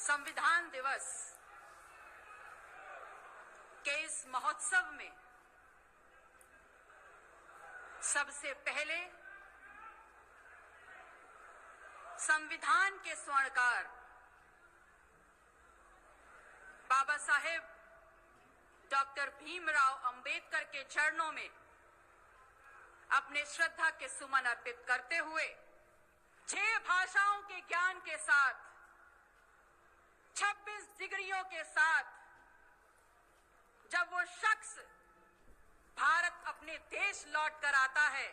संविधान दिवस के इस महोत्सव में सबसे पहले संविधान के स्वर्णकार बाबा साहेब डॉक्टर भीमराव अंबेडकर के चरणों में अपने श्रद्धा के सुमन अर्पित करते हुए 6 भाषाओं के ज्ञान के साथ 26 डिग्रियों के साथ जब वो शख्स भारत अपने देश लौट कर आता है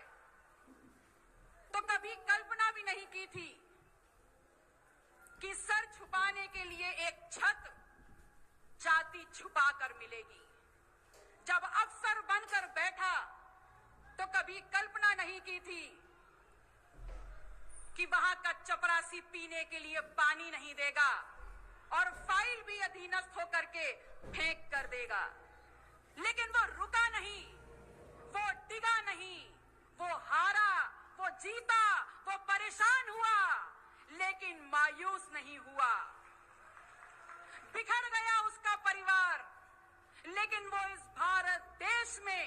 तो कभी कल्पना भी नहीं की थी कि सर छुपाने के लिए एक छत जाति छुपाकर मिलेगी। जब अफसर बनकर बैठा तो कभी कल्पना नहीं की थी कि वहां का चपरासी पीने के लिए पानी नहीं देगा और फाइल भी अधीनस्थ होकर के फेंक कर देगा। लेकिन वो रुका नहीं, वो डिगा नहीं, वो हारा, वो जीता, वो परेशान हुआ, लेकिन मायूस नहीं हुआ। बिखर गया उसका परिवार, लेकिन वो इस भारत देश में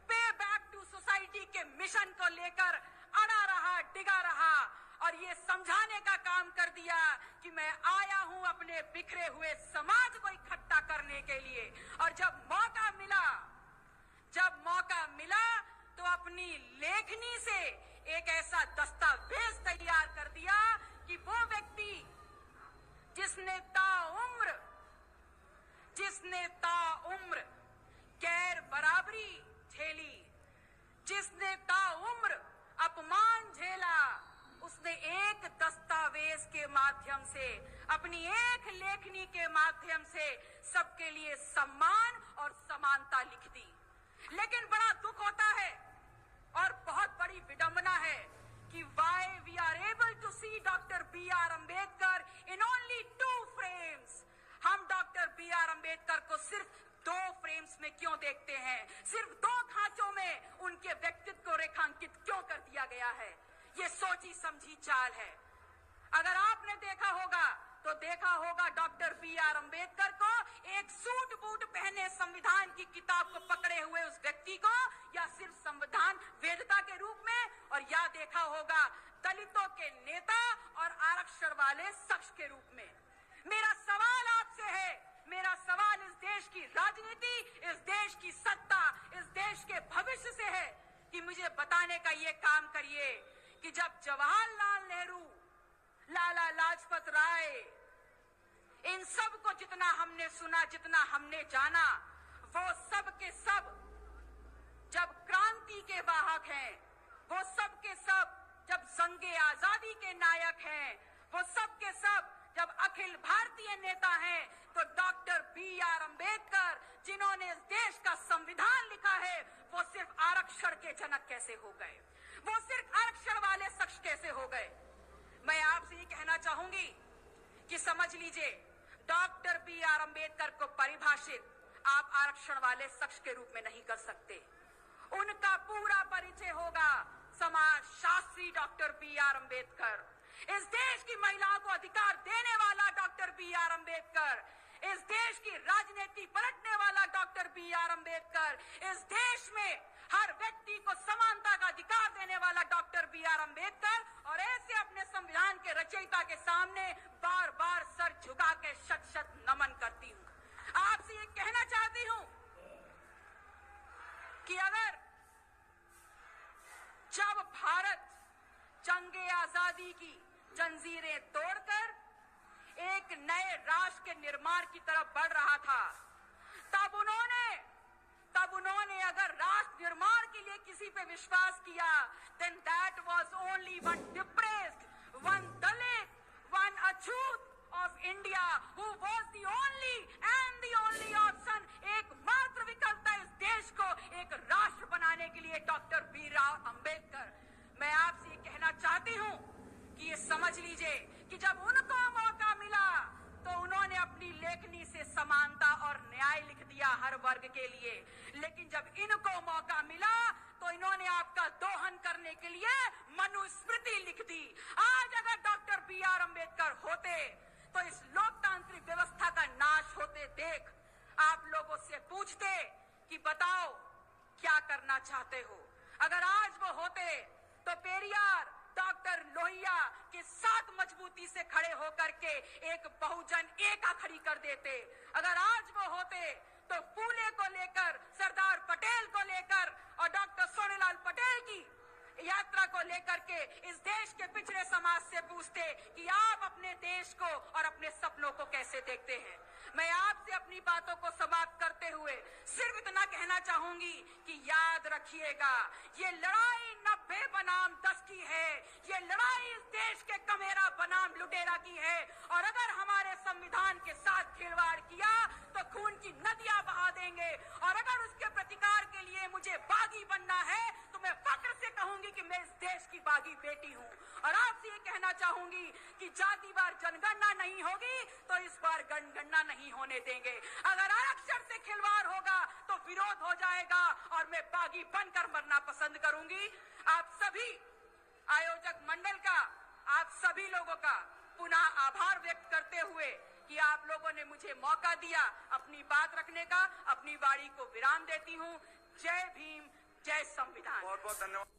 पे बैक टू सोसाइटी के मिशन को लेकर अड़ा रहा, डिगा रहा और ये समझाने का काम कर दिया कि मैं आया हूं अपने बिखरे हुए समाज को इकट्ठा करने के लिए। और जब मौका मिला तो अपनी लेखनी से एक ऐसा दस्तावेज तैयार कर दिया कि वो व्यक्ति जिसने ताउम्र गैर बराबरी झेली, जिसने ताउम्र अपमान झेला, उसने एक दस्तावेज के माध्यम से, अपनी एक लेखनी के माध्यम से सबके लिए सम्मान और समानता लिख दी। लेकिन बड़ा दुख होता है और बहुत बड़ी विडंबना है कि why we are able to see doctor B.R. Ambedkar in only 2 frames। हम डॉक्टर B.R. अम्बेडकर को सिर्फ 2 फ्रेम्स में क्यों देखते हैं, सिर्फ 2 खांचों में उनके व्यक्तित्व को रेखांकित क्यों कर दिया गया है। ये सोची समझी चाल है। अगर आपने देखा होगा डॉक्टर B.R. अम्बेडकर को एक सूट बूट पहने संविधान की किताब को पकड़े हुए उस व्यक्ति को, या सिर्फ संविधान वेदता के रूप में, और या देखा होगा दलितों के नेता और आरक्षण वाले शख्स के रूप में। मेरा सवाल आपसे है, मेरा सवाल इस देश की राजनीति, इस देश की सत्ता, इस देश के भविष्य से है कि मुझे बताने का ये काम करिए कि जब जवाहरलाल नेहरू, लाला लाजपत राय, इन सब को जितना हमने सुना, जितना हमने जाना, वो सब के सब जब क्रांति के वाहक हैं, वो सब के सब जब जंगे आजादी के नायक हैं, वो सब के सब जब अखिल भारतीय नेता हैं, तो डॉक्टर B.R. अम्बेडकर जिन्होंने इस देश का संविधान लिखा है, वो सिर्फ आरक्षण के जनक कैसे हो गए, वो सिर्फ आरक्षण वाले शख्स कैसे हो गए। मैं आपसे ये कहना चाहूंगी कि समझ लीजिए, डॉक्टर B.R. अम्बेडकर को परिभाषित आप आरक्षण वाले शख्स के रूप में नहीं कर सकते। उनका पूरा परिचय होगा समाज शास्त्री डॉक्टर B.R. अम्बेडकर, इस देश की महिलाओं को अधिकार देने वाला डॉक्टर B.R. अम्बेडकर, इस देश की राजनीति पलटने वाला डॉक्टर B.R. अम्बेडकर, इस देश में हर व्यक्ति को समानता का अधिकार देने वाला डॉक्टर B.R. अम्बेडकर। और ऐसे अपने संविधान के रचयिता के सामने बार बार सर झुका के शत शत नमन करती हूं। आपसे ये कहना चाहती हूं कि अगर जब भारत जंगे आजादी की जंजीरें तोड़कर एक नए राष्ट्र के निर्माण की तरफ बढ़ रहा था, तब उन्होंने अगर राष्ट्र निर्माण के लिए किसी पे विश्वास किया, then that was only one depressed, one Dalit, one Achhut of India who was the only option, एकमात्र विकल्प था इस देश को एक राष्ट्र बनाने के लिए डॉक्टर B.R. अम्बेडकर। मैं आपसे ये कहना चाहती हूं कि ये समझ लीजिए कि जब उनको मौका मिला तो उन्होंने अपनी लेखनी से समानता और न्याय लिख दिया हर वर्ग के लिए, लेकिन जब इनको मौका मिला तो इन्होंने आपका दोहन करने के लिए मनुस्मृति लिख दी। आज अगर डॉक्टर B.R. अम्बेडकर होते तो इस लोकतांत्रिक देख आप लोगों से पूछते कि बताओ क्या करना चाहते हो। अगर आज वो होते तो पेरियार डॉक्टर लोहिया के साथ मजबूती से खड़े होकर के एक बहुजन एका खड़ी कर देते। अगर आज वो होते तो फूले को लेकर, सरदार पटेल को लेकर और डॉक्टर सोनेलाल पटेल की यात्रा को लेकर के इस देश के पिछड़े समाज से पूछते कि आप अपने देश को और अपने सपनों को कैसे देखते हैं। मैं आपसे अपनी बातों को समाप्त करते हुए सिर्फ इतना कहना चाहूंगी कि याद रखिएगा, ये लड़ाई 90 बनाम 10 की है। ये लड़ाई इस देश के कमेरा बनाम लुटेरा की है। और अगर हमारे संविधान के साथ खिलवाड़ किया तो खून की नदियां बहा देंगे। और अगर उसके प्रतिकार के लिए मुझे बागी बनना है तो मैं फक्र से कहूंगी कि मैं इस देश की बागी बेटी हूं। और आपसे ये कहना चाहूंगी कि जातिवार जनगणना नहीं होगी तो इस बार जनगणना नहीं होने देंगे। अगर आरक्षण से खिलवाड़ होगा तो विरोध हो जाएगा और मैं बागी बनकर मरना पसंद करूंगी। आप सभी आयोजक मंडल का, आप सभी लोगों का पुनः आभार व्यक्त करते हुए कि आप लोगों ने मुझे मौका दिया अपनी बात रखने का, अपनी वाणी को विराम देती हूं। जय भीम, जय संविधान। बहुत बहुत धन्यवाद।